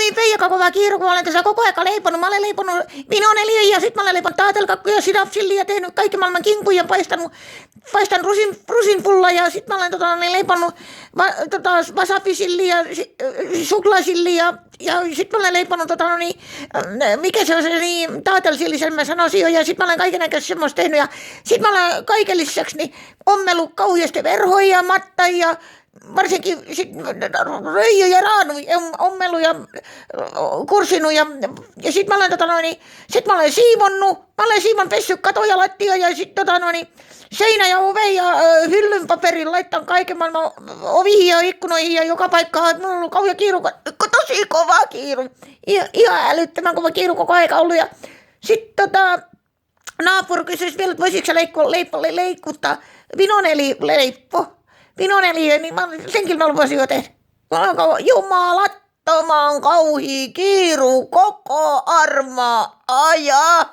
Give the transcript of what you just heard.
niin peijaka kova kiire, kun mä olen tässä koko ajan leiponut. Mä olen leiponut vinoneliä ja sit mä olen leiponut taatelkakkuja, sinapsillia ja tehnyt kaikki maailman kinkuja ja paistanut rusinpulla ja sit mä olen leipannut wasabisillia ja suklaasillia ja sit mä olen leiponut mikä se on se niin taatelsillisellä mä sanoisin jo ja sit mä olen kaikennäköistä semmoista tehnyt ja sit mä olen kaiken lisäksi niin ommellut kauheasti verhoja ja mattai ja varsinkin sit röijy ja raanu ommellut ja kursinut ja sit mä olen sit mä olen siivonnut, mä olen pessyt katoja lattia ja sit seinä ja ove ja hyllyn paperin laittanut kaiken maailman oviin ja ikkunoihin ja joka paikkaan. Mulla on ollut kauhean kiiru, tosi kova kiiru. Ihan älyttömän kova kiiru koko aika ollut. Ja sitten naapuri kysyi vielä, että voisitko sä leikuttaa vinoneliä, niin senkin mä voisin jo tehdä. Jumalattoman kauhea kiiru koko arma aja.